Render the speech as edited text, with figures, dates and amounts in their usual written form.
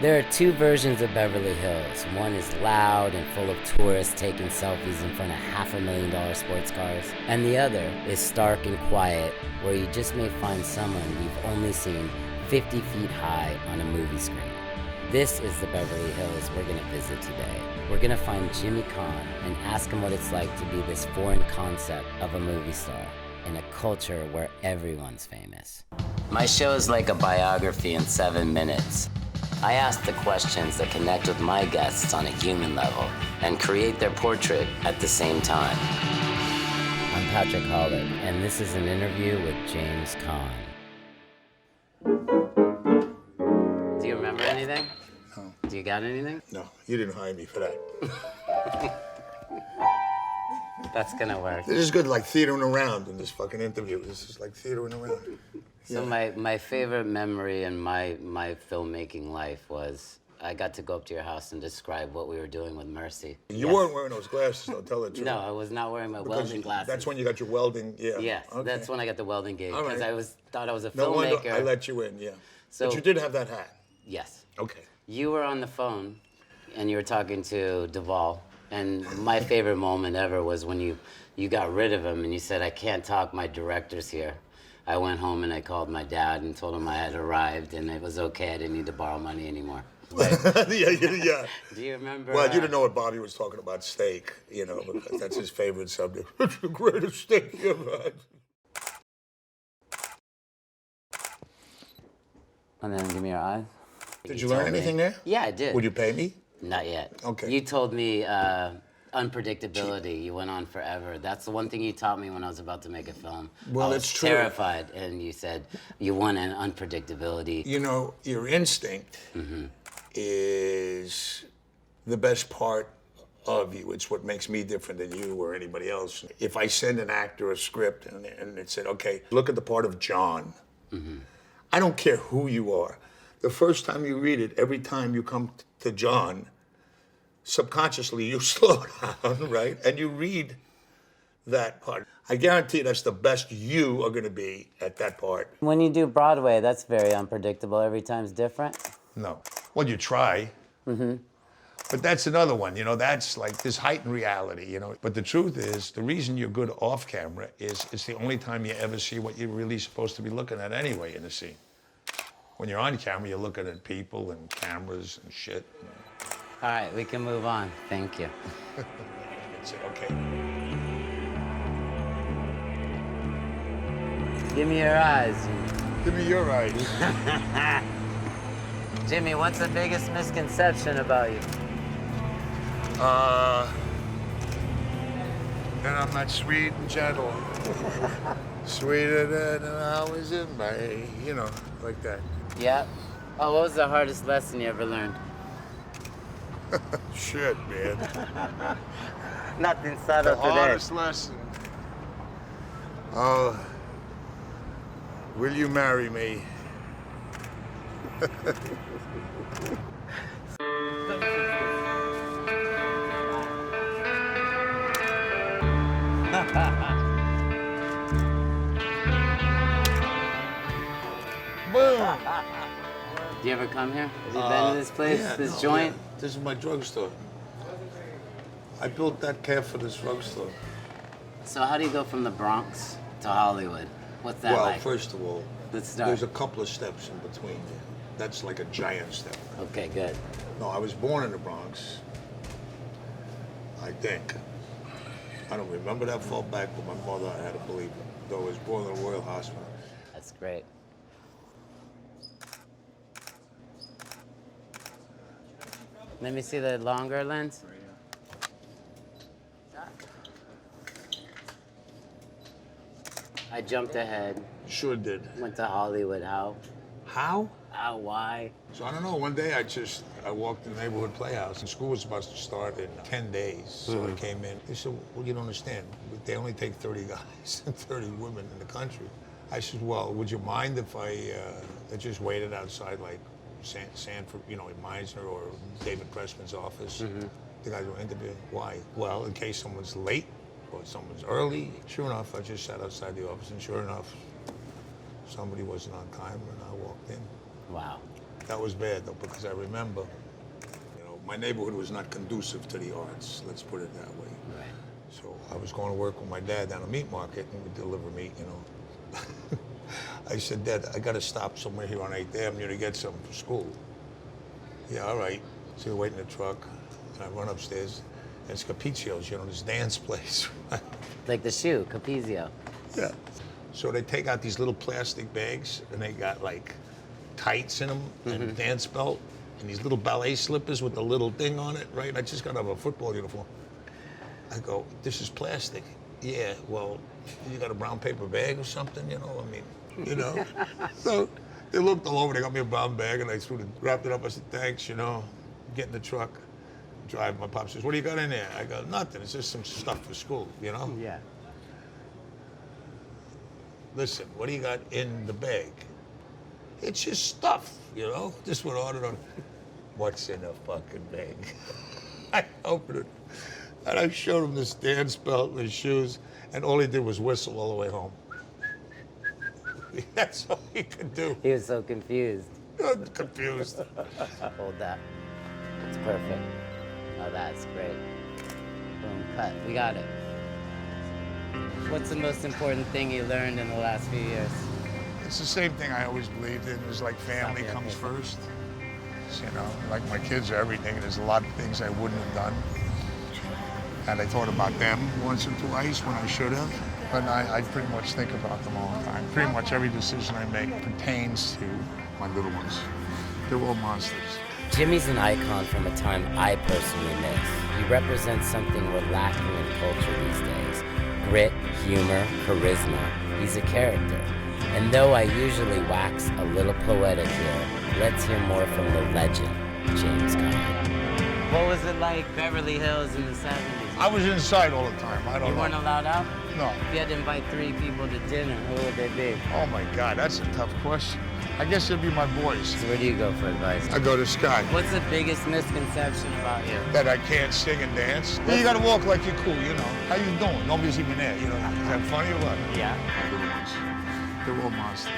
There are two versions of Beverly Hills. One is loud and full of tourists taking selfies in front of $500,000 sports cars. And the other is stark and quiet, where you just may find someone you've only seen 50 feet high on a movie screen. This is the Beverly Hills we're gonna visit today. We're gonna find Jimmy Caan and ask him what it's like to be this foreign concept of a movie star in a culture where everyone's famous. My show is like a biography in 7 minutes. I ask the questions that connect with my guests on a human level and create their portrait at the same time. I'm Patrick Hoelck, and this is an interview with James Caan. Do you remember anything? No. Do you got anything? No, you didn't hire me for that. That's gonna work. This is good, like theatering around in this fucking interview. This is like theatering around. So my favorite memory in my filmmaking life was I got to go up to your house and describe what we were doing with Mercy. You weren't wearing those glasses, though, tell the truth. No, I was not wearing my welding glasses. That's when you got your welding, yeah. Yes, okay. that's when I got the welding gig, because right. thought I was a No filmmaker. wonder I let you in, yeah. So, but you did have that hat. Yes. Okay. You were on the phone, and you were talking to Duvall, and my favorite moment ever was when you got rid of him, and you said, "I can't talk, my director's here." I went home and I called my dad and told him I had arrived and it was okay, I didn't need to borrow money anymore. Right? yeah. Do you remember? Well, you didn't know what Bobby was talking about, steak, you know, because that's his favorite subject. It's the greatest steak you ever had. And then give me your eyes. Did you learn anything there? Yeah, I did. Would you pay me? Not yet. Okay. You told me unpredictability. You went on forever. That's the one thing you taught me when I was about to make a film. Well, I it's was true. terrified, and you said you want an unpredictability. You know, your instinct is the best part of you. It's what makes me different than you or anybody else. If I send an actor a script and it said, okay, look at the part of John. I don't care who you are. The first time you read it, every time you come to John, subconsciously you slow down, right? And you read that part. I guarantee that's the best you are gonna be at that part. When you do Broadway, that's very unpredictable. Every time's different. No. Well, you try. But that's another one, you know, that's like this heightened reality, you know. But the truth is, the reason you're good off camera is it's the only time you ever see what you're really supposed to be looking at anyway in the scene. When you're on camera, you're looking at people and cameras and shit. All right, we can move on. Thank you. That's it, okay. Give me your eyes. Give me your eyes. Jimmy, what's the biggest misconception about you? That I'm not sweet and gentle. Sweeter than I was in May, you know, like that. Yeah. Oh, what was the hardest lesson you ever learned? Shit, man. Nothing subtle The today. hardest lesson. Oh, will you marry me? Boom. Do you ever come here? Have you been to this place, this joint? Yeah. This is my drugstore. I built that cab for this drugstore. So how do you go from the Bronx to Hollywood? What's that Well, like? first of all, Let's start. there's a couple of steps in between there. That's like a giant step. Okay, good. No, I was born in the Bronx, I think. I don't remember that far back, but my mother, I had to believe it. Though I was born in a Royal Hospital. That's great. Let me see the longer lens. I jumped ahead, Sure did. went to Hollywood. How? How? How? Why? So I don't know, one day I walked in the neighborhood playhouse and school was supposed to start in 10 days. So I came in, they said, well, you don't understand. They only take 30 guys and 30 women in the country. I said, well, would you mind if I just waited outside like Sanford, you know, in Meisner or David Pressman's office? The guys were interviewing. Why? Well, in case someone's late or someone's early. Sure enough, I just sat outside the office and sure enough, somebody wasn't on time and I walked in. Wow. That was bad though, because I remember, my neighborhood was not conducive to the arts. Let's put it that way. Right. So I was going to work with my dad down a meat market, and we deliver meat, I said, Dad, I got to stop somewhere here on 8th Avenue to get something for school. Yeah, all right. So we wait in the truck, and I run upstairs, and it's Capizio's, this dance place. Like the shoe, Capizio. Yeah. So they take out these little plastic bags, and they got like tights in them, and a dance belt, and these little ballet slippers with the little thing on it, right? I just got out of a football uniform. I go, this is plastic. Yeah, well, you got a brown paper bag or something, So they looked all over, they got me a brown bag, and I wrapped it up. I said, thanks, get in the truck, drive. My pop says, what do you got in there? I go, nothing, it's just some stuff for school, Yeah. Listen, what do you got in the bag? It's just stuff, Just what ordered on. What's in a fucking bag? I opened it, and I showed him this dance belt and his shoes, and all he did was whistle all the way home. That's all he could do. He was so confused. Confused. Hold that. It's perfect. Oh, that's great. Boom, cut. We got it. What's the most important thing you learned in the last few years? It's the same thing I always believed in, is like family comes first. Like my kids are everything, and there's a lot of things I wouldn't have done. And I thought about them once or twice when I should have. But I pretty much think about them all the time. Pretty much every decision I make pertains to my little ones. They're all monsters. Jimmy's an icon from a time I personally miss. He represents something we're lacking in culture these days. Grit, humor, charisma. He's a character. And though I usually wax a little poetic here, let's hear more from the legend, James Caan. What was it like, Beverly Hills in the 70s? I was inside all the time. I don't know. You weren't allowed out? No. If you had to invite 3 people to dinner, who would they be? Oh my God, that's a tough question. I guess it'd be my boys. So where do you go for advice? I go to Scott. What's the biggest misconception about you? That I can't sing and dance. Well, you gotta walk like you're cool, How you doing? Nobody's even there, Is that funny or what? Yeah. My little ones. They're all monsters.